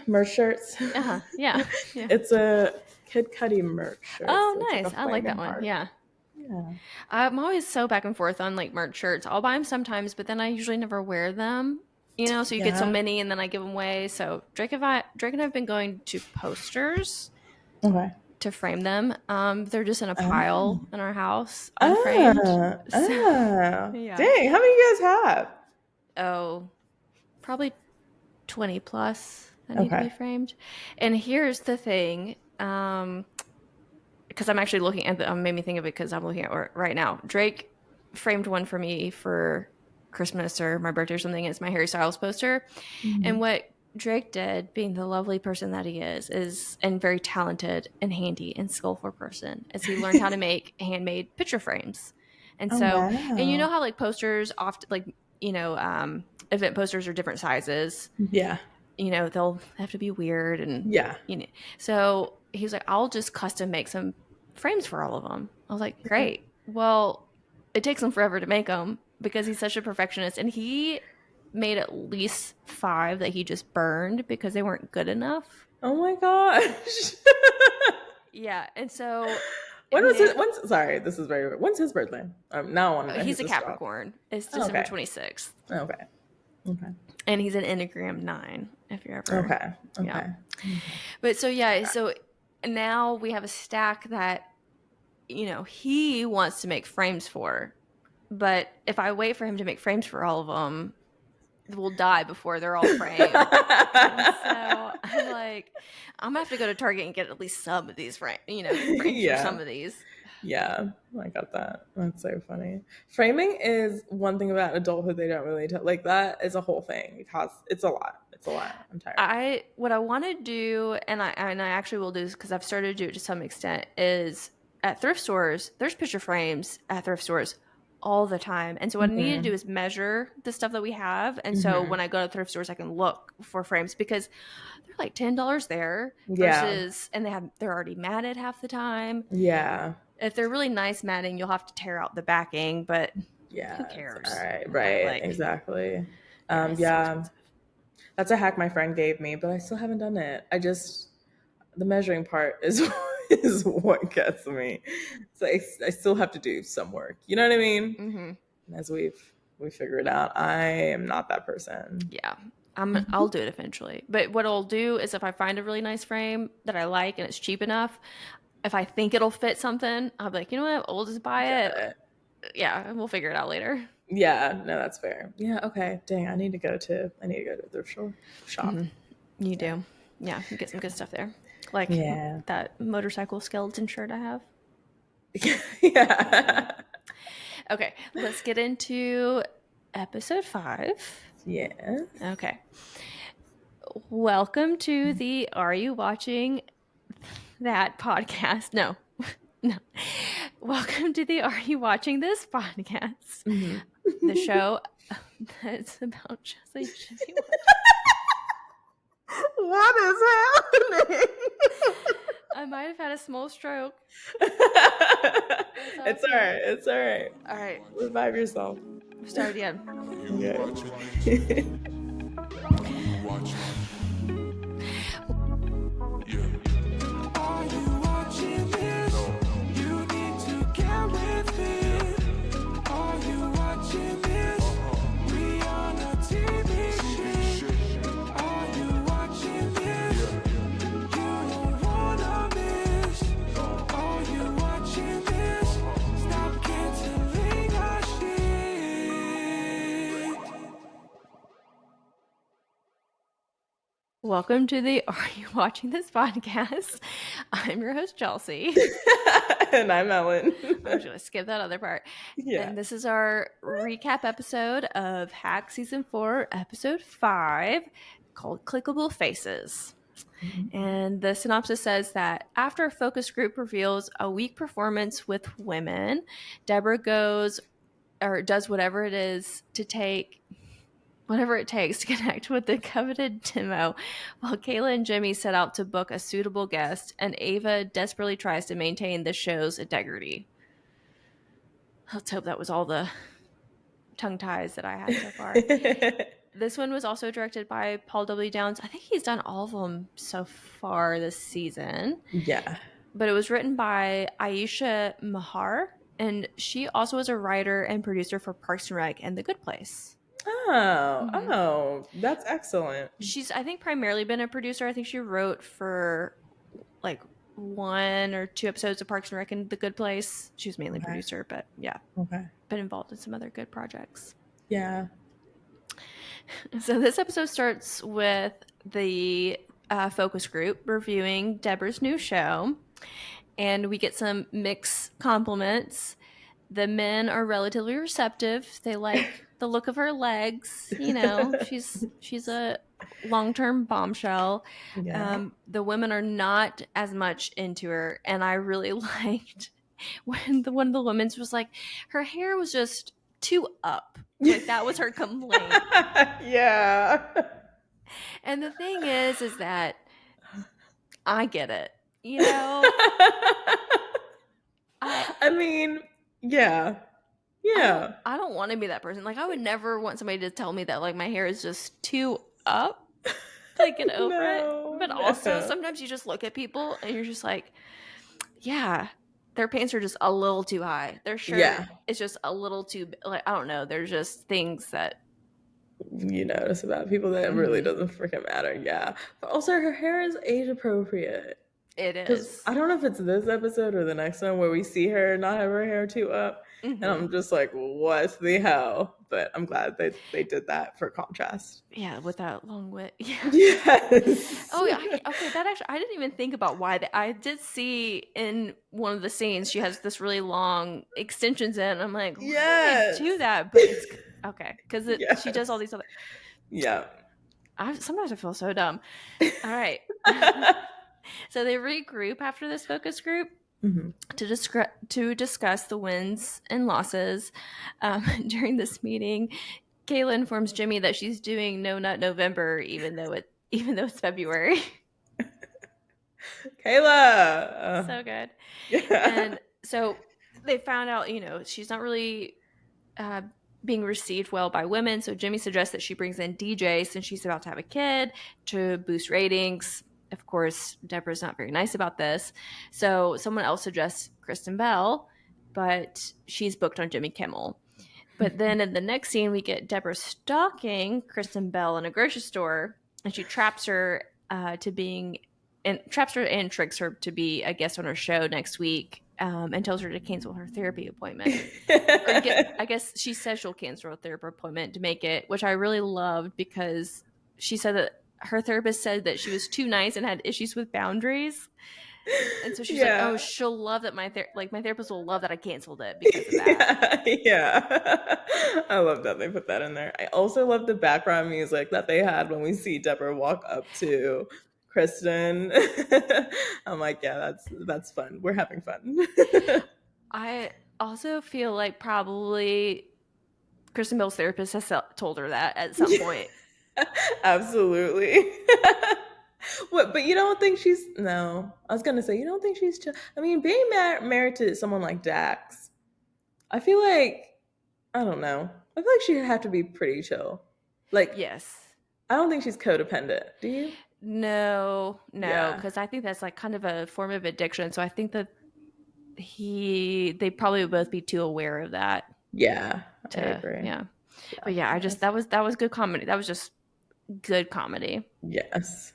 merch shirts. Yeah. It's a Kid Cudi merch shirt. Oh, So it's like a nice. I like that flaming one. heart. Yeah. Yeah. I'm always so back and forth on like merch shirts. I'll buy them sometimes, but then I usually never wear them. So you get so Yeah. many and then I give them away. So Drake and I have been going to posters Okay. to frame them. They're just in a Oh. pile in our house, unframed. So yeah. Dang, how many you guys have? Oh, probably 20 plus that need to be Okay. framed. And here's the thing. Because I'm actually looking at made me think of it because I'm looking at it right now. Drake framed one for me for Christmas or my birthday or something. It's my Harry Styles poster. And Mhm. what Drake did, being the lovely person that he is and very talented and handy and skillful person, is he learned how to make handmade picture frames. And Oh, so, and you know wow. how like posters often event posters are different sizes. Yeah. They'll have to be weird and Yeah. so he was like, I'll just custom make some frames for all of them. I was like, great. Well, it takes him forever to make them because he's such a perfectionist, and he made at least 5 that he just burned because they weren't good enough. Oh my gosh. Yeah, and so When was his? When's sorry? This is very. When's his birthday? Now I want to know he's a his astrology. Capricorn. It's Oh, December okay. 26th, Okay. Okay. and he's an Enneagram 9. If you're ever, Okay. yeah. Okay. But so yeah, so now we have a stack that he wants to make frames for. But if I wait for him to make frames for all of them, we'll die before they're all framed. And so I'm like, I'm gonna have to go to Target and get at least some of these frames for some Yeah. of these. Yeah, I got that. That's so funny. Framing is one thing about adulthood they don't really tell. Like that is a whole thing. It's a lot. It's a lot. I'm tired. What I want to do, and I actually will do this because I've started to do it to some extent, is at thrift stores. There's picture frames at thrift stores all the time, and so what I need to do is measure the stuff that we have. And so when I go to thrift stores, I can look for frames because they're like $10 there Yeah. versus, and they're already matted half the time. Yeah. If they're really nice matting, you'll have to tear out the backing, but who Yeah. It's all cares? right. Yeah, Right. like Exactly. it's so Yeah. expensive. That's a hack my friend gave me, but I still haven't done it. The measuring part is is what gets me. So I still have to do some work. You know what I mean? Mm-hmm. As we figure it out, I am not that person. Yeah. I'll do it eventually. But what I'll do is if I find a really nice frame that I like and it's cheap enough, if I think it'll fit something, I'll be like, you know what, we'll just buy it. Got it. Yeah, and we'll figure it out later. Yeah, no, that's fair. Yeah, okay. Dang, I need to go to a thrift shop. You Yeah. do. Yeah, you get some good stuff there. Like Yeah. that motorcycle skeleton shirt I have. Yeah. Okay, let's get into episode 5. Yeah. Okay. Welcome to the Are You Watching That podcast? No. No. Welcome to the Are You Watching This podcast? The show that's about just like Jimmy. What is happening? I might have had a small stroke. It's all right. It's all right. All right. Revive yourself. Start again. Okay. Welcome to the Are You Watching This podcast? I'm your host, Chelsea. And I'm Ellen. I'm just going to skip that other part. Yeah. And this is our recap episode of Hack Season 4, Episode 5, called Clickable Faces. And the synopsis says that after a focus group reveals a weak performance with women, Deborah does whatever it takes to connect with the coveted demo, while Kayla and Jimmy set out to book a suitable guest, and Ava desperately tries to maintain the show's integrity. Let's hope that was all the tongue ties that I had so far. This one was also directed by Paul W. Downs. I think he's done all of them so far this season. Yeah. But it was written by Aisha Mahar, and she also was a writer and producer for Parks and Rec and The Good Place. Oh, Hmm. oh, that's excellent. She's, I think, primarily been a producer. I think she wrote for like one or two episodes of Parks and Rec and The Good Place. She was mainly Okay. producer, but yeah, Okay. been involved in some other good projects. Yeah. So this episode starts with the focus group reviewing Deborah's new show, and we get some mixed compliments. The men are relatively receptive. They like the look of her legs. You know, she's a long-term bombshell. Yeah. The women are not as much into her, and I really liked when one of the women's was like, her hair was just too up. Like that was her complaint. Yeah. And the thing is that I get it. You know, I I mean, yeah. Yeah. I don't want to be that person. Like I would never want somebody to tell me that like my hair is just too up to get over it. No, But also no. sometimes you just look at people and you're just like, yeah, their pants are just a little too high. Their shirt Yeah. is just a little too like I don't know. There's just things that You notice about people that really mhm, doesn't freaking matter. Yeah. But also, her hair is age appropriate. it Because is. I don't know if it's this episode or the next one where we see her not have her hair too up. And Hmm. I'm just like, what the hell? But I'm glad they did that for contrast. Yeah, with that long wit. Yeah. Yes. Oh, yeah. Okay. That actually, I didn't even think about why. I did see in one of the scenes she has this really long extensions in. I'm like, why do they do Yes. that? But it's okay because she does all Yes. these other. Yeah. Sometimes I feel so dumb. All right. So they regroup after this focus group Mhm. to discuss the wins and losses. During this meeting, Kayla informs Jimmy that she's doing No Nut November, even though it's February. Kayla. So good. Yeah. And so they found out, she's not really uh, being received well by women. So Jimmy suggests that she brings in DJ since she's about to have a kid to boost ratings. Of course, Deborah's not very nice about this. So someone else suggests Kristen Bell, but she's booked on Jimmy Kimmel. But then in the next scene, we get Deborah stalking Kristen Bell in a grocery store, and she traps her to being and traps her and tricks her to be a guest on her show next week, and tells her to cancel her therapy appointment. Or I guess she says she'll cancel her therapy appointment to make it, which I really loved because she said that her therapist said that she was too nice and had issues with boundaries. And so she's like, "Oh, Yeah. she'll love that my therapist will love that I canceled it because of that." Yeah, yeah. I love that they put that in there. I also love the background music that they had when we see Deborah walk up to Kristen. I'm like, yeah, that's fun. We're having fun. I also feel like probably Kristen Bell's therapist has told her that at some Yeah, point. absolutely. What? But you don't think she's no? I was gonna say you don't think she's. I mean, being married to someone like Dax, I feel like I don't know. I feel like she'd have to be pretty chill. Like Yes. I don't think she's codependent. Do you? No, no, Yeah. because I think that's like kind of a form of addiction. So I think that they probably would both be too aware of that Yeah, I to, agree. yeah. Yeah, But yeah, I just yes. that was good comedy. That was just good comedy. Yes.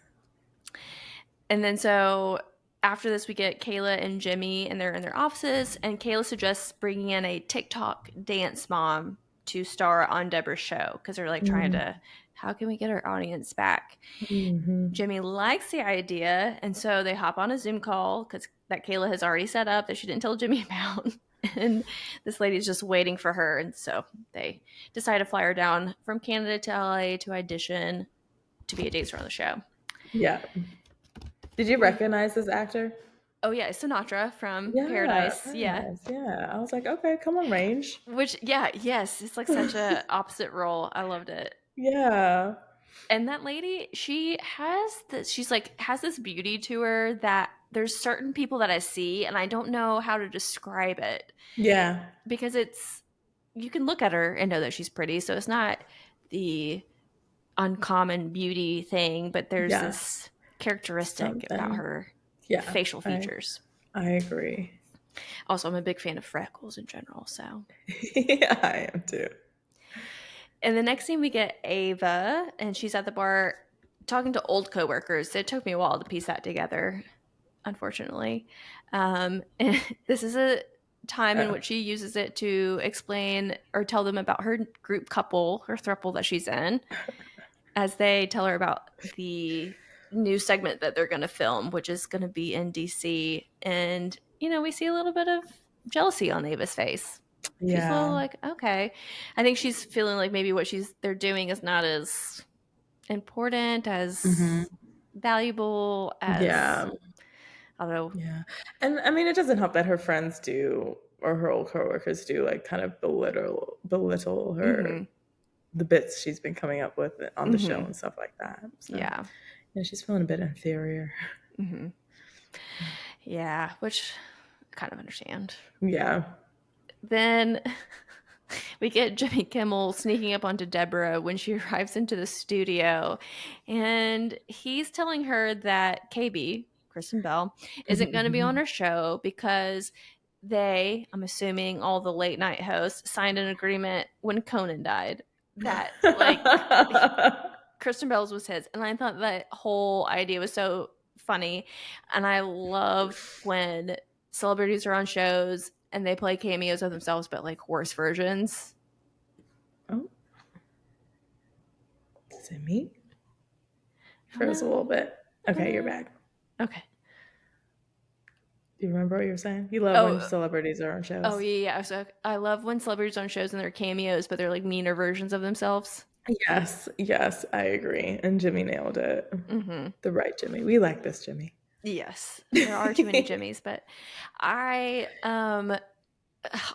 And then so after this, we get Kayla and Jimmy, and they're in their offices. And Kayla suggests bringing in a TikTok dance mom to star on Deborah's show because they're like trying Mm-hmm. to, how can we get our audience back? Mm-hmm. Jimmy likes the idea, and so they hop on a Zoom call because that Kayla has already set up that she didn't tell Jimmy about. And this lady's just waiting for her, and so they decide to fly her down from Canada to LA to audition to be a dancer on the show. Yeah. Did you We recognize this actor? Oh yeah, Sinatra from Yeah, Paradise. very Yeah. nice. Yeah. I was like, okay, come on, range. Which yeah, yes, it's like such a opposite role. I loved it. Yeah. And that lady, she has this she's like has this beauty to her that there's certain people that I see and I don't know how to describe it Yeah. because it's you can look at her and know that she's pretty. So it's not the uncommon beauty thing, but there's Yes. this characteristic about Something. her Yeah. facial features. I agree. Also, I'm a big fan of freckles in general, so. Yeah, I am too. And the next scene we get Ava, and she's at the bar talking to old coworkers. It took me a while to piece that together, unfortunately. And this is a time in Oh, which she uses it to explain or tell them about her group couple, her throuple that she's in, as they tell her about the new segment that they're going to film, which is going to be in DC. And, we see a little bit of jealousy on Ava's face. She's a little yeah. like, okay. I think she's feeling like maybe what they're doing is not as important, Hmm. as valuable as, Yeah. I don't know. Yeah. And I mean, it doesn't help that her friends do, or her old coworkers do, like kind of belittle her, Mm-hmm. the bits she's been coming up with on the show Mm-hmm. and stuff like that. So Yeah. yeah, she's feeling a bit inferior. Mm-hmm. Yeah, which I kind of understand. Yeah. Then we get Jimmy Kimmel sneaking up onto Deborah when she arrives into the studio, and he's telling her that KB, Kristen Bell, isn't going to be on her show because I'm assuming all the late night hosts, signed an agreement when Conan died that, like, Kristen Bell's was his. And I thought that whole idea was so funny. And I love when celebrities are on shows and they play cameos of themselves, but like worse versions. Oh, is it me? I don't Froze a little know. bit. I don't Okay, you're know. back. Okay. Do you remember what you were saying? You love when Oh, celebrities are on oh shows. yeah, yeah. So I love when celebrities are on shows and they're cameos, but they're like meaner versions of themselves. Yes, yes, I agree. And Jimmy nailed it. Mm-hmm. The right Jimmy. We like this Jimmy. Yes, there are too many Jimmys, but I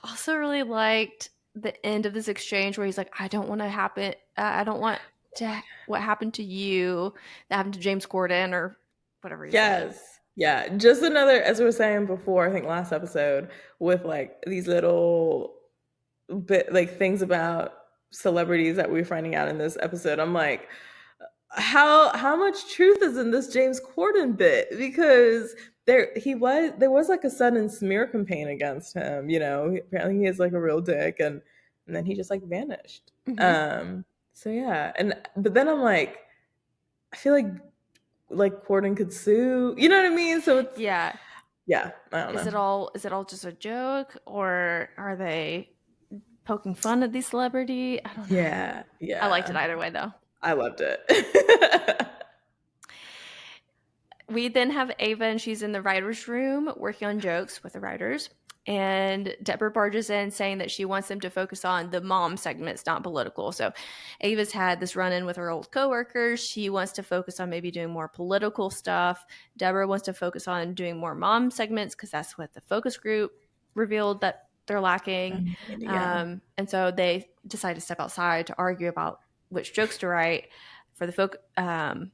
also really liked the end of this exchange where he's like, "I don't want to happen. I don't want to what happened to you that happened to James Corden or whatever he said." Yes. Yeah. Just another, as we were saying before, I think last episode, with like these little bit like things about celebrities that we're finding out in this episode. I'm like, how much truth is in this James Corden bit? Because there was like a sudden smear campaign against him. Apparently he is like a real dick, and then he just like vanished. Mm-hmm. So yeah, and but then I'm like, I feel like Corden could sue. You know what I mean? So it's Yeah. yeah, I don't Is it know. all is it all just a joke, or are they poking fun at the celebrity? I don't know. Yeah, I liked it yeah, either way though. I loved it. We then have Ava, and she's in the writer's room working on jokes with the writers. And Deborah barges in saying that she wants them to focus on the mom segments, not political. So Ava's had this run in with her old coworkers. She wants to focus on maybe doing more political stuff. Deborah wants to focus on doing more mom segments because that's what the focus group revealed that they're lacking. Yeah. And so they decide to step outside to argue about which jokes to write for the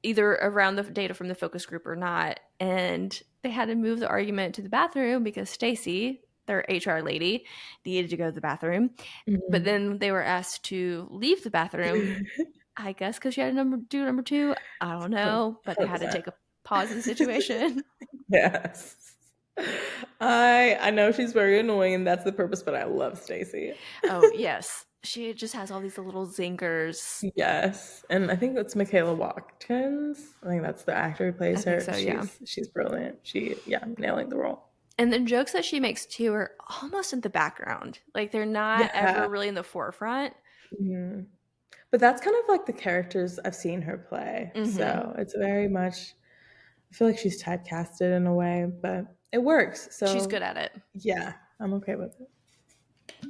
either around the data from the focus group or not. And they had to move the argument to the bathroom because Stacy, their HR lady, needed to go to the bathroom. But Mhm. then they were asked to leave the bathroom, I guess because she had to do number two. I don't know, but they had to 100%. take a pause in the situation. Yes. I know she's very annoying. That's the purpose, but I love Stacey. Oh, yes. She just has all these little zingers. Yes, and I think it's Michaela Watkins. I think that's the actor who I plays think her. so, yeah. She's brilliant. Yeah, nailing the role. And the jokes that she makes too are almost in the background. Like they're not Yeah. ever really in the forefront. Mhm. But that's kind of like the characters I've seen her play. Mm-hmm. So it's very much, I feel like she's typecasted in a way, but it works. She's So good at it. yeah, I'm okay with it.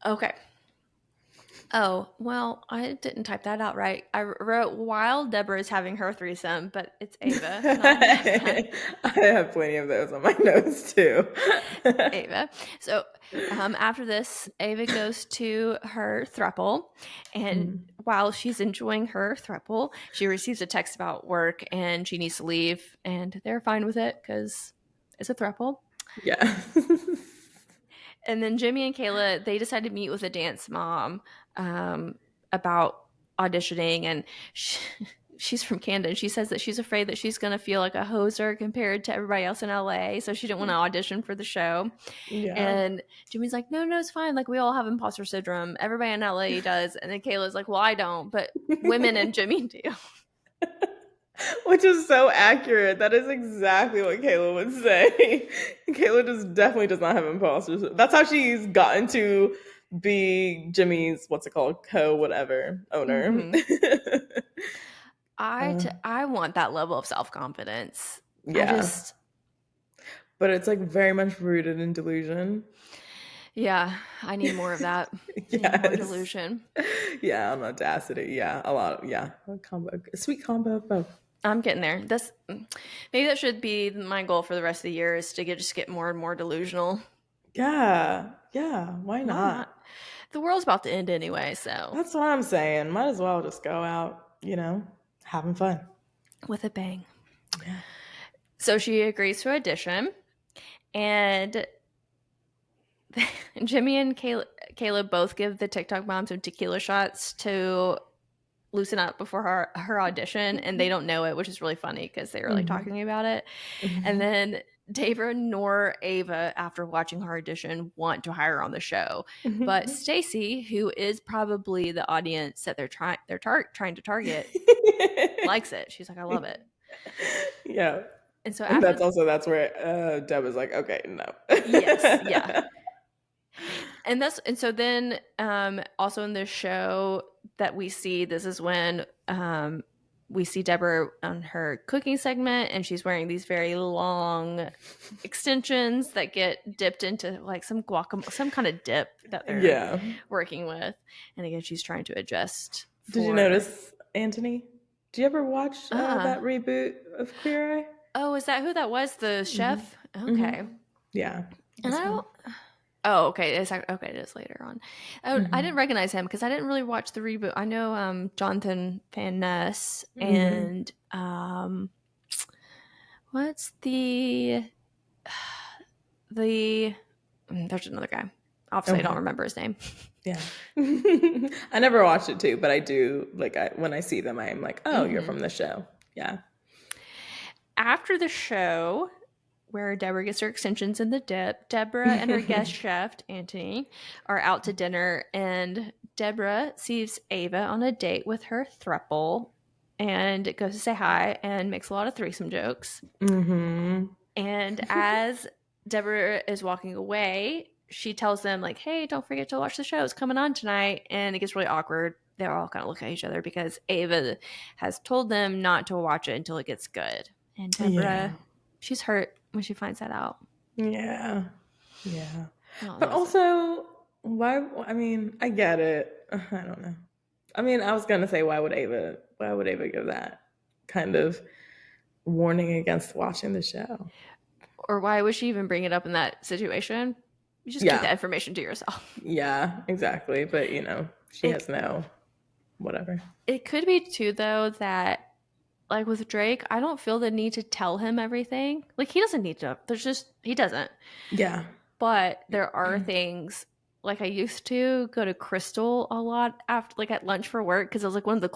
Okay. Oh, well, I didn't type that out right. I wrote while Deborah is having her threesome, but it's Ava, not that I have plenty of those on my notes too. Ava. So after this, Ava goes to her throuple, and Mm, while she's enjoying her throuple, she receives a text about work and she needs to leave, and they're fine with it because it's a throuple. yeah. And then Jimmy and Kayla, they decide to meet with a dance mom about auditioning, and she's from Canada. And she says that she's afraid that she's going to feel like a hoser compared to everybody else in LA, so she didn't want to audition for the show. Yeah. And Jimmy's like, no, it's fine. Like, we all have imposter syndrome. Everybody in LA does. And then Kayla's like, well, I don't, but women and Jimmy do. Which is so accurate. That is exactly what Kayla would say. Kayla just definitely does not have imposters. That's how she's gotten to be Jimmy's, what's it called, co whatever owner. Mm-hmm. uh, I want that level of self confidence. I yeah, just, but it's like very much rooted in delusion. yeah, I need more of that. I need more Yes. delusion. Yeah, on audacity. Yeah, a lot. Yeah, a combo, a sweet combo of both. I'm getting there. That's maybe that should be my goal for the rest of the year, is to get more and more delusional. Yeah, yeah. Why Why not? not? The world's about to end anyway, so That's what I'm saying. Might as well just go out, having fun. with a bang. Yeah. So she agrees to audition, and Jimmy and Kayla both give the TikTok mom some tequila shots to loosen up before her audition, and they don't know it, which is really funny because they were like Mhm. talking about it. And then Debra nor Ava, after watching her audition, want to hire her on the show. But Stacy, who is probably the audience that trying to target, likes it. She's like, I love it. Yeah. And so And after, that's where Deb was like, okay, no. yes, yeah. And so then also in this show that we see, this is when we see Deborah on her cooking segment, and she's wearing these very long extensions that get dipped into like some guacamole, some kind of dip that they're Yeah. working with. And again, she's trying to adjust Did you for notice, Anthony? Do you ever watch uh that reboot of Queer Eye? oh, is that who that was? The Hmm. chef? Hmm. Okay. Yeah, And that's I him. don't. Oh, okay. Okay. It is later on. Oh, I didn't Hmm. recognize him because I didn't really watch the reboot. I know Jonathan Van Ness Hmm. and what's the there's another guy. Obviously, I don't Okay. remember his name. Yeah. I never watched it too, but I do like when I see them, I'm like, oh, you're Hmm. from the show. Yeah. After the show, where Deborah gets her extensions in the dip, Deborah and her guest chef, Antony, are out to dinner, and Deborah sees Ava on a date with her throuple and goes to say hi and makes a lot of threesome jokes. Hmm. And as Deborah is walking away, she tells them, like, hey, don't forget to watch the show. It's coming on tonight. And it gets really awkward. They're all kind of looking at each other because Ava has told them not to watch it until it gets good. And Deborah, Yeah. she's hurt when she finds that out. Yeah. Yeah. Oh, But that was also, why? I mean, I get it. I don't know. I mean, I was gonna say, why would Ava give that kind of warning against watching the show? or why would she even bring it up in that situation? You just keep Yeah. that information to yourself. Yeah, exactly. But she It has no whatever. it could be too though that like with Drake, I don't feel the need to tell him everything. Like he doesn't need to. There's just he doesn't. Yeah. But there are things like I used to go to Crystal a lot after like at lunch for work because it was like one of the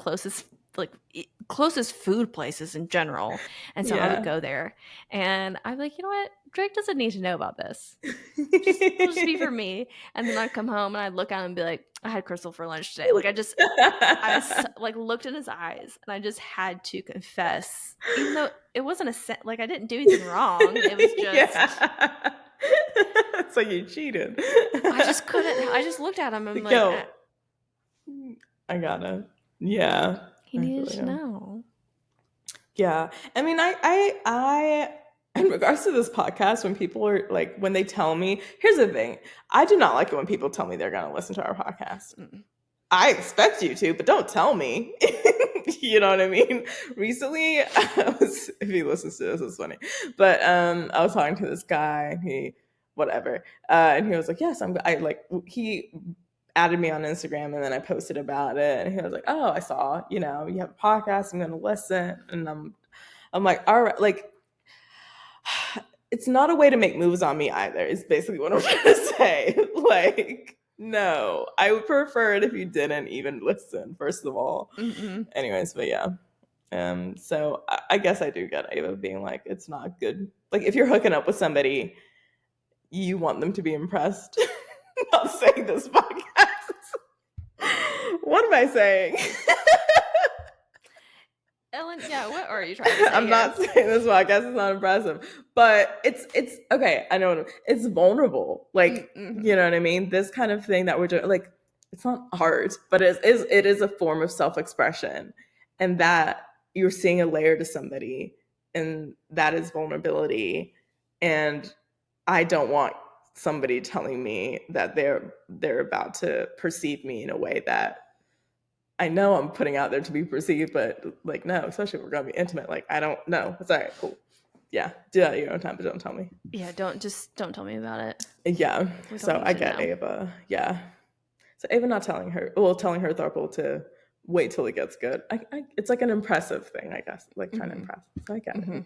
closest food places in general. And so I would Yeah. go there and I'm like, you know what? Drake doesn't need to know about this. Just it'll just be for me. And then I'd come home and I'd look at him and be like, I had Crystal for lunch today. Like like looked in his eyes and I just had to confess, even though it wasn't like I didn't do anything wrong. It was just Yeah. So you cheated. I just couldn't. I just looked at him and I'm Like, like, yo, I gotta. Yeah. he I feel needed to you. know. Yeah. I mean, in regards to this podcast, when people are like, when they tell me, here's the thing, I do not like it when people tell me they're going to listen to our podcast. Mm. I expect you to, but don't tell me. You know what I mean? Recently, if he listens to this, it's funny. But I was talking to this guy, whatever, and he was like, "Yes, he added me on Instagram, and then I posted about it, and he was like, "Oh, I saw, you have a podcast. I'm going to listen," and I'm like, "All right, like." it's not a way to make moves on me either, is basically what I'm trying to say. Like, no, I would prefer it if you didn't even listen, first of all. Mm-mm. Anyways, but yeah. So I guess I do get Ava being like, it's not good. Like, if you're hooking up with somebody, you want them to be impressed. Not saying this podcast. What am I saying? Ellen, yeah, what are you trying to say I'm here? not saying this podcast is not impressive, but it's okay. I know it's vulnerable. Like, Mm-hmm. you know what I mean? This kind of thing that we're doing, like, it's not art, but it is a form of self-expression, and that you're seeing a layer to somebody, and that is vulnerability. And I don't want somebody telling me that they're about to perceive me in a way that I know I'm putting out there to be perceived, but like, no, especially if we're gonna be intimate. Like, I don't know. It's all right, cool. Yeah, do that at your own time, but don't tell me. Yeah, don't tell me about it. Yeah. We don't So need I to get know. Ava. Yeah. So Ava not telling her, well, telling her Thorple to wait till it gets good. It's like an impressive thing, I guess, like trying to impress. So I get it.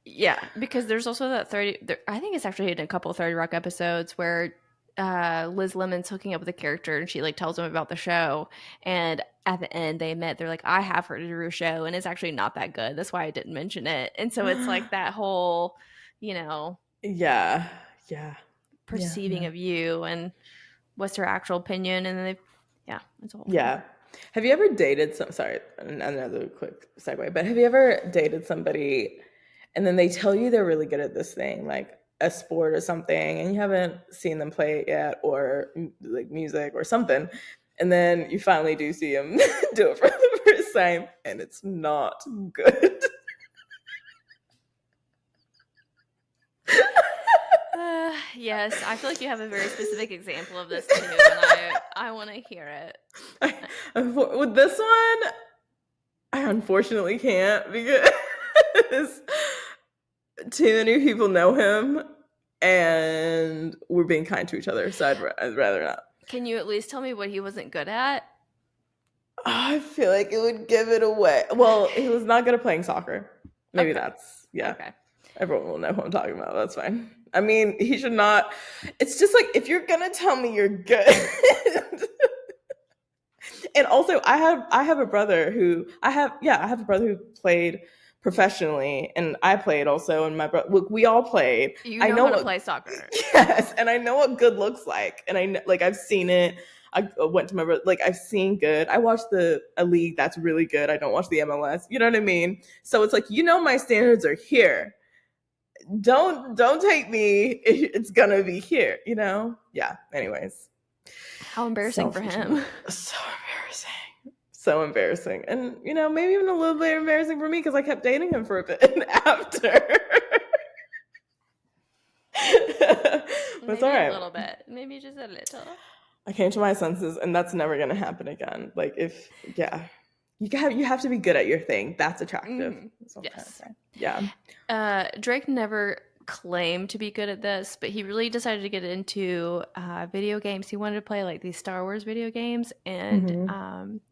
Yeah, because there's also that 30. I think it's actually in a couple 30 Rock episodes where Liz Lemon's hooking up with a character and she like tells him about the show, and at the end they admit they're like, I have heard of your show and it's actually not that good. That's why I didn't mention it. And so it's like that whole, you know, Yeah. Yeah. Yeah. perceiving Yeah. of you and what's her actual opinion, and then it's a whole thing. Yeah. Have you ever dated sorry, another quick segue, but have you ever dated somebody and then they tell you they're really good at this thing, like a sport or something, and you haven't seen them play it yet, or like music or something, and then you finally do see them do it for the first time and it's not good? Yes, I feel like you have a very specific example of this too, and I want to hear it. With this one, I unfortunately can't, because too many people know him and we're being kind to each other, so I'd rather not. Can you at least tell me what he wasn't good at? I feel like it would give it away. Well, he was not good at playing soccer. Maybe Okay. that's, yeah. Okay. Everyone will know who I'm talking about. That's fine. I mean, he should not. It's just like, if you're gonna tell me you're good. And also, I have a brother who I have a brother who played professionally, and I played also, and my brother, we all played. You I know know how to what, play soccer. yes, and I know what good looks like, and I know, like, I've seen it. I went to my brother, like, I've seen good. I watched a league that's really good. I don't watch the MLS. You know what I mean? So it's like, my standards are here. Don't take me. It's gonna be here. Yeah. Anyways. How embarrassing for him. So embarrassing. So embarrassing. And, maybe even a little bit embarrassing for me because I kept dating him for a bit after. But Maybe it's all right. a little bit. Maybe just a little. I came to my senses, and that's never going to happen again. Like, you have to be good at your thing. That's attractive. Mm-hmm. That's what Yes. I'm trying to say. Yeah. Drake never claimed to be good at this, but he really decided to get into video games. He wanted to play like these Star Wars video games and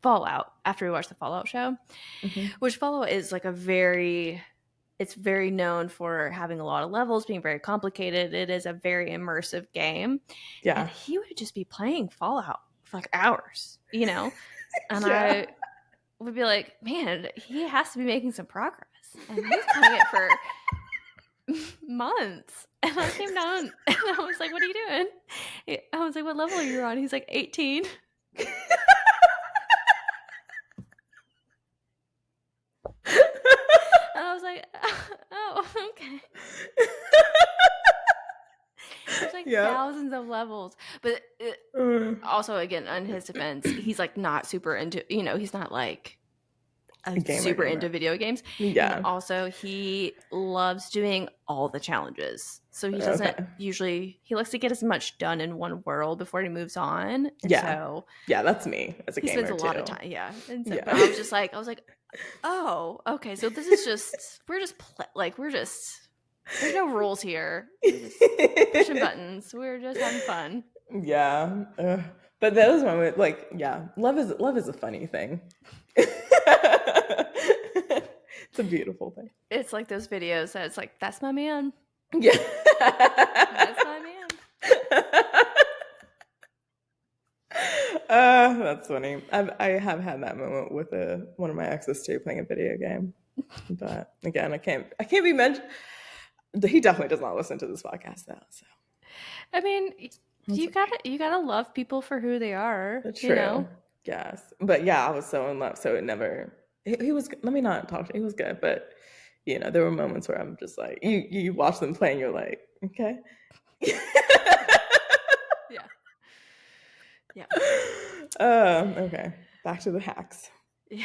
Fallout after we watched the Fallout show, which Fallout is like it's very known for having a lot of levels, being very complicated. It is a very immersive game. Yeah. And he would just be playing Fallout for like hours, And Yeah. I would be like, man, he has to be making some progress. And he's playing it for months. And I came down and I was like, what are you doing? I was like, what level are you on? He's like, 18. And I was like, oh, okay. There's like thousands of levels. But also, again, on his defense, he's like not super into, he's not like super into video games. Yeah. And also, he loves doing all the challenges. So he doesn't usually, he likes to get as much done in one world before he moves on. And so yeah, that's me as a gamer. He spends a lot of time. Yeah. And so, but I was like, oh, okay. So this is just, there's no rules here. We're just pushing buttons. We're just having fun. Yeah. But those moments, like, yeah, love is a funny thing. It's a beautiful thing. It's like those videos that it's like, that's my man. Yeah. That's my man. That's funny. I have had that moment with one of my exes too, playing a video game. But again, I can't be mentioned. He definitely does not listen to this podcast though. So I mean, that's you gotta love people for who they are, okay. you True. know? Yes. But yeah, I was so in love. So it never. He was. Let me not talk. He was good, but there were moments where I'm just like, you watch them play, and you're like, okay. Yeah. Yeah. Okay. Back to the hacks. Yeah.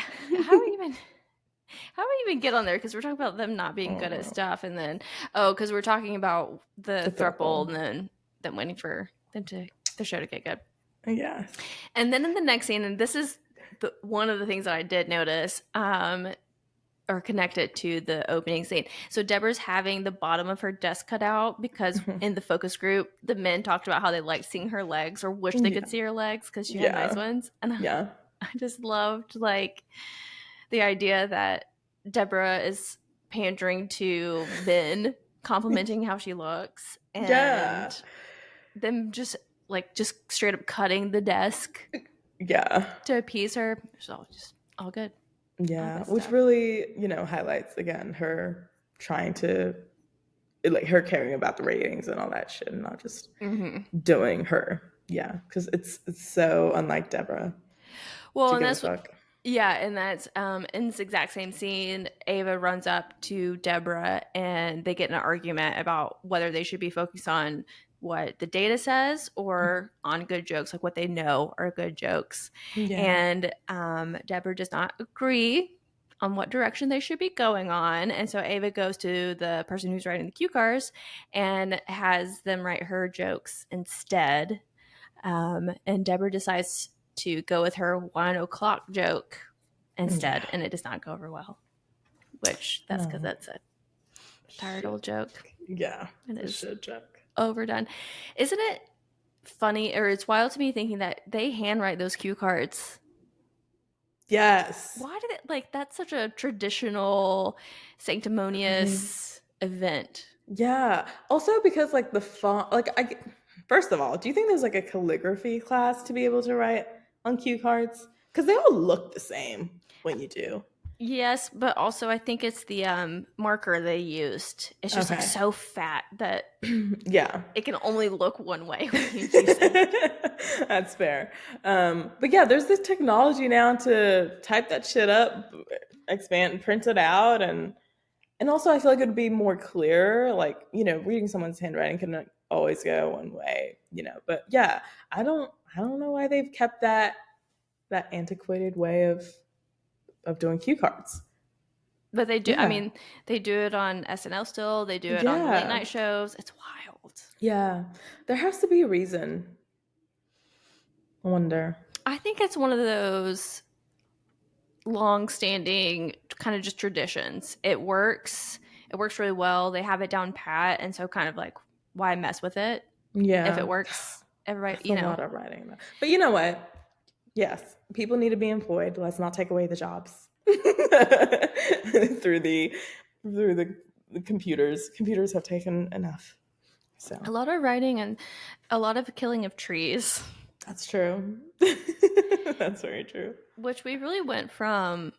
How do we even get on there? Because we're talking about them not being Oh, good at stuff, and then because we're talking about the the throuple, throuple. and then them waiting for them to the show to get good. Yes. And then in the next scene, and this is one of the things that I did notice, or connect it to the opening scene. So Deborah's having the bottom of her desk cut out because in the focus group, the men talked about how they liked seeing her legs or wish they could Yeah. see her legs because she had nice Yeah. ones. And Yeah. I just loved like the idea that Deborah is pandering to men, complimenting how she looks, Yeah. and them just straight up cutting the desk Yeah. to appease her. It's all just all good. All Yeah. good Which stuff. really, highlights again her trying to like her caring about the ratings and all that shit and not just doing her. Yeah. Because it's so unlike Deborah Well, to and give a that's fuck. yeah, and that's in this exact same scene, Ava runs up to Deborah and they get in an argument about whether they should be focused on what the data says or on good jokes, like what they know are good jokes. Yeah. And Deborah does not agree on what direction they should be going on. And so Ava goes to the person who's writing the cue cards and has them write her jokes instead. And Deborah decides to go with her 1 o'clock joke instead, Yeah. and it does not go over well. Which that's because No. that's a tired Shit old joke joke. Yeah. and It's a is shit joke. overdone. Isn't it funny, or it's wild to me thinking that they handwrite those cue cards? Yes. Why did it like that's such a traditional, sanctimonious event? Yeah. Also because like the font, like first of all, do you think there's like a calligraphy class to be able to write on cue cards? Because they all look the same when you do. Yes, but also I think it's the marker they used. It's just like Okay. so fat that Yeah. it can only look one way when you use it. That's fair. But yeah, there's this technology now to type that shit up, expand, print it out, and also I feel like it'd be more clear. Like reading someone's handwriting can always go one way. But yeah, I don't know why they've kept that antiquated way of doing cue cards. But they do. I Yeah, mean, they do it on SNL still. They do it on the late yeah, night shows. It's wild. yeah. There has to be a reason. I wonder. I think it's one of those long-standing kind of just traditions. It works. It works really well. They have it down pat, and so kind of like why mess with it if it Yeah, works? Everybody, that's a lot of writing. But you know what? Yes, people need to be employed. Let's not take away the jobs through the computers. Computers have taken enough. a So lot of writing and a lot of killing of trees, that's true. That's very true. which we really went from.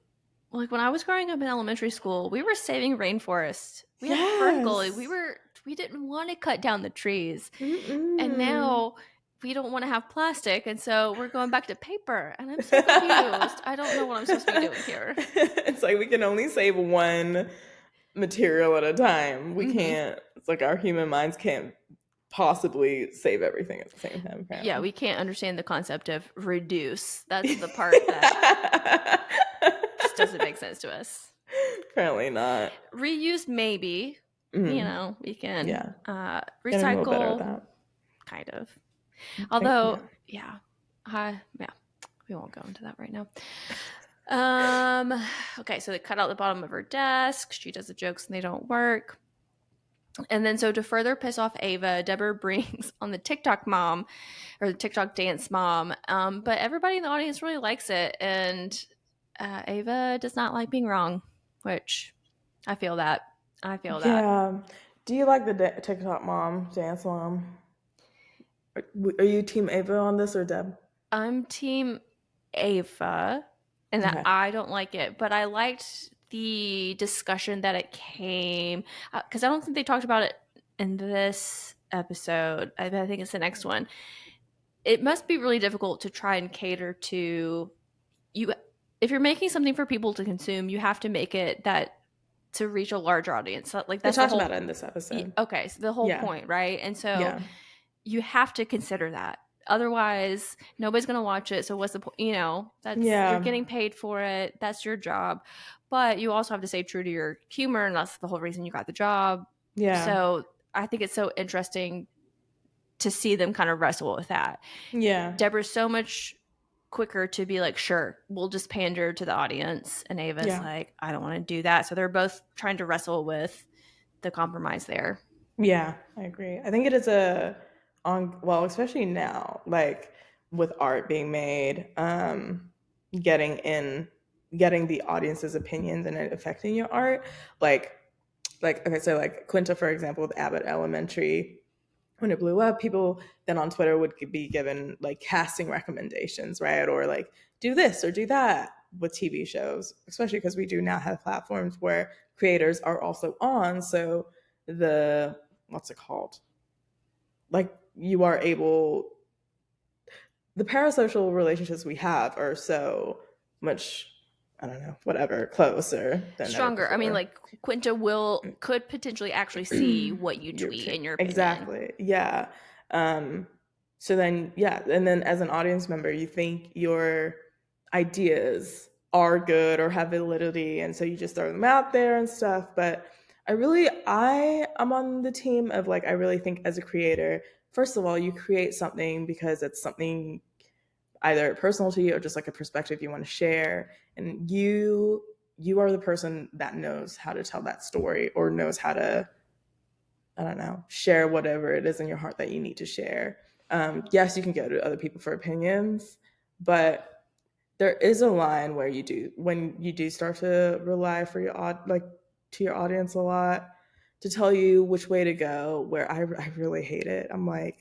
Like when I was growing up in elementary school, we were saving rainforests. We had vertical. Yes. We didn't want to cut down the trees. And Mm-mm. now we don't want to have plastic, and so we're going back to paper. And I'm so confused. I don't know what I'm supposed to be doing here. It's like we can only save one material at a time. We Hmm. can't. It's like our human minds can't possibly save everything at the same time. Yeah, Apparently. we can't understand the concept of reduce. That's the part that just doesn't make sense to us. Apparently not. Reuse, maybe. Mm, We can yeah, getting a little better at recycle, that. kind of. Yeah. Although, yeah, we won't go into that right now. Okay, so they cut out the bottom of her desk. She does the jokes and they don't work. And then, so to further piss off Ava, Deborah brings on the TikTok mom or the TikTok dance mom. But everybody in the audience really likes it. And Ava does not like being wrong, which I feel that. I feel that. Yeah. Do you like the TikTok mom, dance mom? Are you team Ava on this or Deb? I'm team Ava, and that Okay. I don't like it, but I liked the discussion that it came because I don't think they talked about it in this episode. I think it's the next one. It must be really difficult to try and cater to you. If you're making something for people to consume, you have to make it that to reach a larger audience. Like They that's the talked about it whole. in this episode. Okay, so the whole Yeah. point, right? And so Yeah. you have to consider that. Otherwise, nobody's going to watch it. So what's the point? That's you're Yeah. getting paid for it. That's your job. But you also have to stay true to your humor, and that's the whole reason you got the job. Yeah. So I think it's so interesting to see them kind of wrestle with that. Yeah. Deborah's so much quicker to be like, sure, we'll just pander to the audience. And Ava's Yeah. like, I don't want to do that. So they're both trying to wrestle with the compromise there. Yeah, I agree. I think it is a on well, especially now, like with art being made, getting in getting the audience's opinions and it affecting your art. Like okay, so like Quinta, for example, with Abbott Elementary, when it blew up, people then on Twitter would be given like casting recommendations, right? Or like do this or do that with TV shows, especially because we do now have platforms where creators are also on. So the what's it called? Like you are able the parasocial relationships we have are so much I don't know, whatever, closer than ever Stronger. I mean, before. like Quinta could potentially actually see what you tweet, in your opinion. Exactly. Yeah. Um, so then, yeah, and then as an audience member, you think your ideas are good or have validity, and so you just throw them out there and stuff. But I am on the team of like I really think as a creator, first of all, you create something because it's something either personal to you or just like a perspective you want to share, and you are the person that knows how to tell that story or knows how to I don't know, share whatever it is in your heart that you need to share. Yes, you can go to other people for opinions, but there is a line where when you do start to rely for to your audience a lot to tell you which way to go. Where I really hate it. I'm like,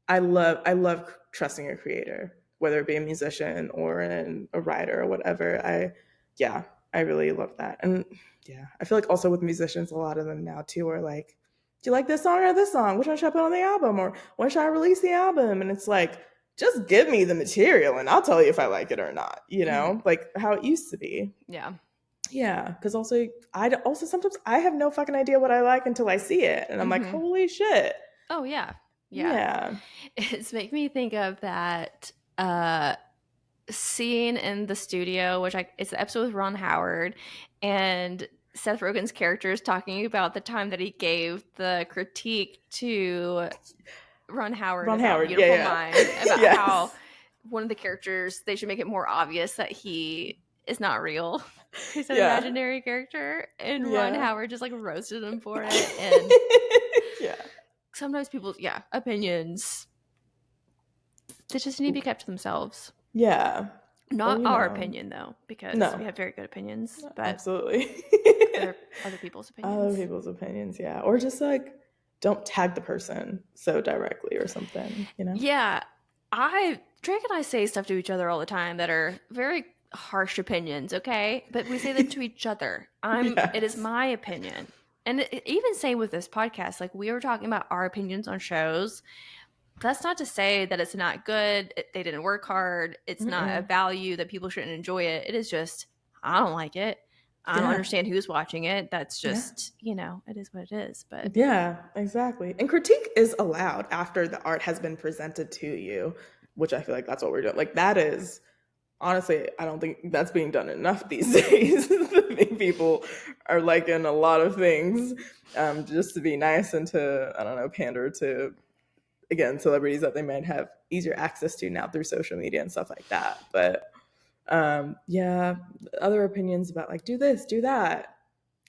I love trusting a creator, whether it be a musician or a writer or whatever. Yeah, I really love that. And yeah, I feel like also with musicians, a lot of them now too are like, do you like this song or this song? Which one should I put on the album? Or when should I release the album? And it's like, just give me the material and I'll tell you if I like it or not, Mm-hmm. like how it used to be. Yeah. Yeah, because also sometimes I have no fucking idea what I like until I see it, and I'm like, Mm-hmm. holy shit. Oh yeah. Yeah. Yeah. It's make me think of that scene in the studio, it's the episode with Ron Howard, and Seth Rogen's character is talking about the time that he gave the critique to Ron Howard Ron about Howard. Beautiful Yeah, Mind, yeah. about how Yes. one of the characters, they should make it more obvious that he is not real. He's an Yeah. imaginary character, and Ron Yeah. Howard just like roasted him for it. And Yeah. sometimes people's opinions, they just need to be kept to themselves. Yeah. Or Not our opinion though, because no, we have very good opinions, but absolutely. other people's Other opinions. people's opinions, yeah. Or just like don't tag the person so directly or something. Yeah, Drake and I say stuff to each other all the time that are very harsh opinions, okay? But we say them to each other. It is Yes. my opinion. And even same with this podcast, like we were talking about our opinions on shows. That's not to say that it's not good. They didn't work hard. It's not a Mm-mm. value that people shouldn't enjoy it. It is just, I don't like it. I don't Yeah. understand who's watching it. That's Yeah. just, it is what it is. But Yeah, exactly. And critique is allowed after the art has been presented to you, which I feel like that's what we're doing. Like that is honestly, I don't think that's being done enough these days. I think people are liking a lot of things just to be nice and to, I don't know, pander to, again, celebrities that they might have easier access to now through social media and stuff like that. But yeah, other opinions about like, do this, do that,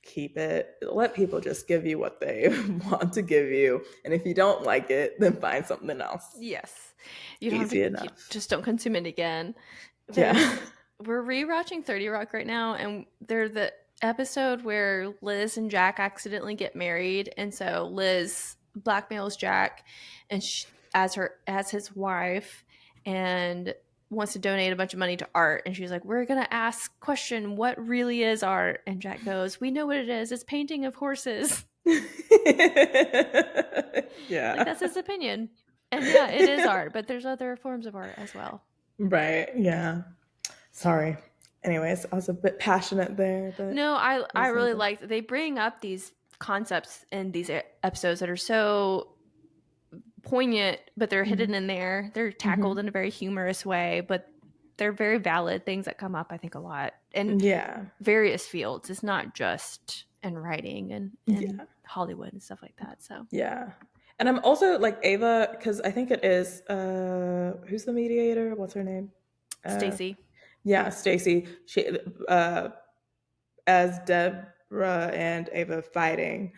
keep it. Let people just give you what they want to give you. And if you don't like it, then find something else. yes, you don't have to, Easy you enough. just don't consume it again. Yeah. We're rewatching 30 Rock right now, and they're episode where Liz and Jack accidentally get married, and so Liz blackmails Jack and as his wife, and wants to donate a bunch of money to art, and she's like, we're gonna ask question, what really is art? And Jack goes, we know what it is, it's painting of horses. Like, Yeah. that's his opinion. And yeah, it is art, but there's other forms of art as well. Right. Yeah. Sorry. Anyways, I was a bit passionate there, but No, it I was really needed. like that they bring up these concepts in these episodes that are so poignant, but they're hidden in there. They're tackled Mm-hmm. in a very humorous way, but they're very valid things that come up, I think, a lot in Yeah. various fields. It's not just in writing and Yeah. Hollywood and stuff like that. So Yeah. And I'm also like Ava, because I think it is who's the mediator? What's her name? Uh Stacy. yeah, Stacy. She uh as Deborah and Ava fighting,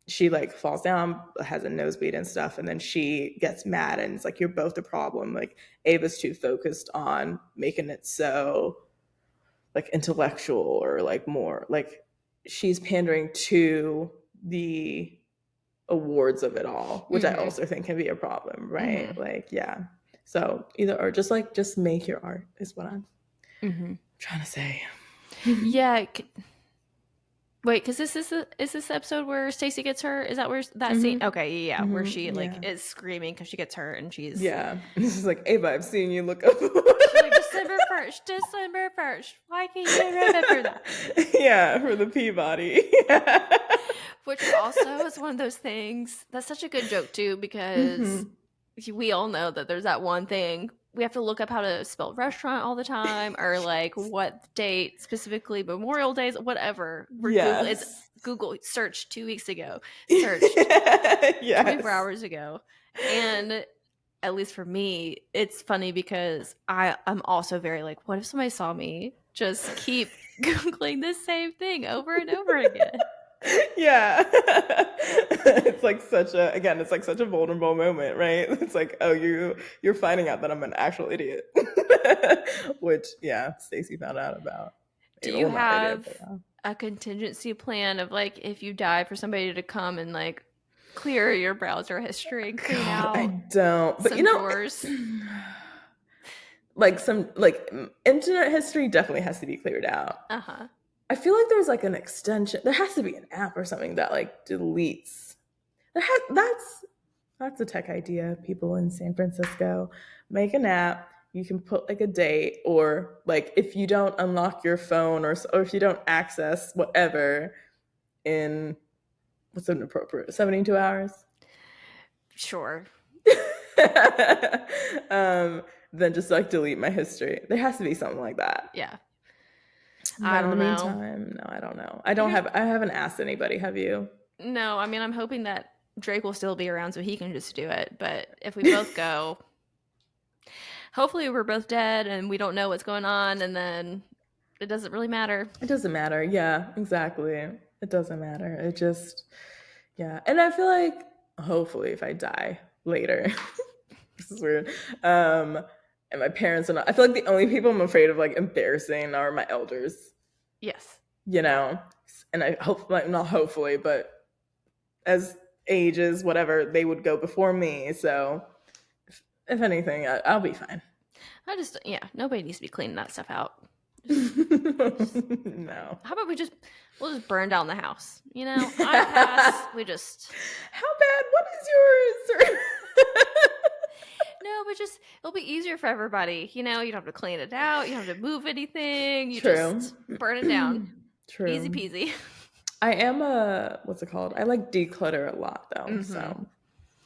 she like falls down, has a nosebleed and stuff, and then she gets mad and it's like, you're both the problem. Like Ava's too focused on making it so like intellectual or like more like she's pandering to the awards of it all, which I Mm-hmm. also think can be a problem, right? Mm-hmm. Like, yeah. So either or, just make your art is what I'm Mm-hmm. trying to say. Yeah. Wait, because is this episode where Stacy gets hurt? Is that where that scene? Mm-hmm. Okay, yeah, where Mm-hmm. she like Yeah. is screaming because she gets hurt and she's Yeah. This is like, Ava, I've seen you look up. she's like, December 1st, December 1st. Why can't you remember that? Yeah, for the Peabody. Yeah. Which also is one of those things that's such a good joke too, because Mm-hmm. we all know that there's that one thing we have to look up how to spell restaurant all the time, or like what date specifically, Memorial Days, whatever. We're Google it's Yes. Google searched 2 weeks ago, searched 24 Yes. hours ago. And at least for me, it's funny because I'm also very like, what if somebody saw me just keep Googling the same thing over and over again? Yeah. It's like such a again, it's like such a vulnerable moment, right? It's like, oh, you're finding out that I'm an actual idiot. Which, yeah, Stacey found out about. Do you Well, not idiot, have but yeah. a contingency plan of like if you die for somebody to come and like clear your browser history and clean God, I out don't. But some drawers? like some like internet history definitely has to be cleared out. Uh-huh. I feel like there's like an extension. There has to be an app or something that like deletes. That's a tech idea. People in San Francisco make an app. You can put like a date, or like if you don't unlock your phone, or if you don't access whatever in what's inappropriate 72 hours. Sure. um, then just like delete my history. There has to be something like that. Yeah. I But in the don't know. meantime, no, I don't know. Here's I haven't asked anybody. Have you? No, I mean I'm hoping that Drake will still be around so he can just do it. But if we both go, hopefully we're both dead and we don't know what's going on, and then it doesn't really matter. It doesn't matter. Yeah, exactly. It doesn't matter. It just, yeah. And I feel like hopefully if I die later, this is weird. And my parents are not, I feel like the only people I'm afraid of like embarrassing are my elders, Yes. you know? And I hope, like, not hopefully, but as ages, whatever, they would go before me. So if anything, I'll be fine. Yeah, nobody needs to be cleaning that stuff out. No. How about we'll just burn down the house? You know, I pass. We just How bad? What is yours? no, but just it'll be easier for everybody. You know, you don't have to clean it out. You don't have to move anything. You True. just burn it down. True. Easy peasy. I am a what's it called? I like declutter a lot though, Mm-hmm. so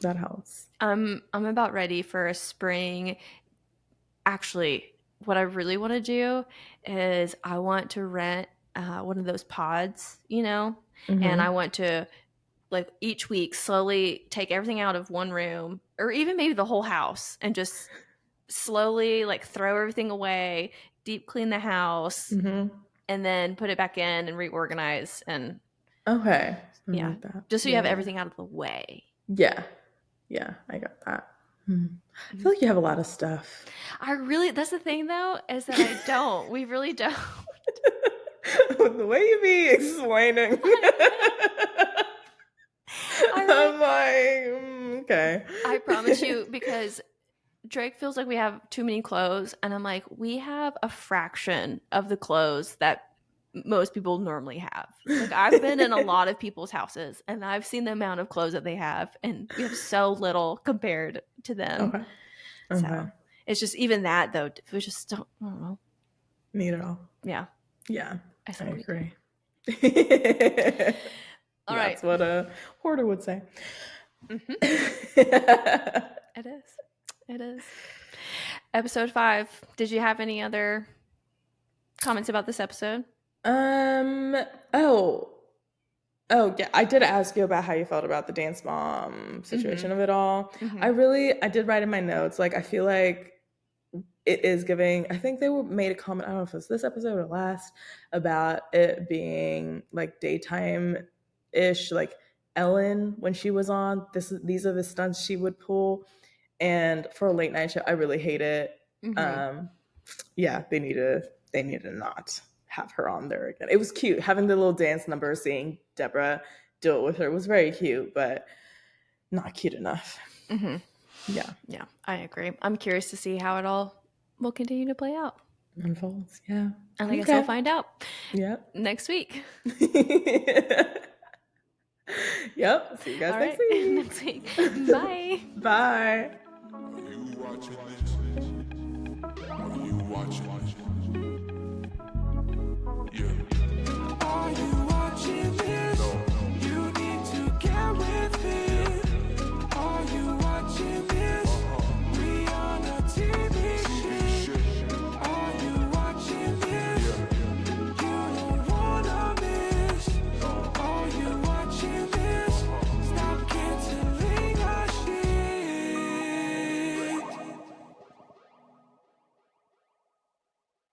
that helps. I'm about ready for a spring. Actually, what I really want to do is I want to rent one of those pods, you know, and I Mm-hmm. want to like each week slowly take everything out of one room or even maybe the whole house and just slowly like throw everything away, deep clean the house, Mm-hmm. and then put it back in and reorganize. And Okay. I yeah, like that. just so you Yeah, have yeah. everything out of the way. Yeah. Yeah, I got that. I feel like you have a lot of stuff. That's the thing though, is that I don't. We really don't. The way you be explaining. I'm like, okay. I promise you, because Drake feels like we have too many clothes, and I'm like, we have a fraction of the clothes that most people normally have. Like, I've been in a lot of people's houses, and I've seen the amount of clothes that they have, and we have so little compared to them. Okay. Okay. So it's just even that though. We just don't. I don't know. Need it all. Yeah, Yeah, I I said we do. agree. All right. That's what a hoarder would say. Mm-hmm. It is. It is. Episode 5. Did you have any other comments about this episode? Um. Oh. Oh yeah, I did ask you about how you felt about the dance mom situation of it all. Mm-hmm. I did write in my notes. Like, I feel like it is giving. I think made a comment. I don't know if it was this episode or last, about it being like daytime ish, like Ellen when she was on. These are the stunts she would pull, and for a late night show, I really hate it. Mm-hmm. Um, yeah, they need to not have her on there again. It was cute having the little dance number, seeing Deborah do it with her was very cute, but not cute enough. Mm-hmm. Yeah, Yeah, I agree. I'm curious to see how it all will continue to play out. unfolds. Yeah, And I guess we'll okay. find out Yep. next week. Yep. See you guys All next right. week. Next week. Bye. Bye. You watch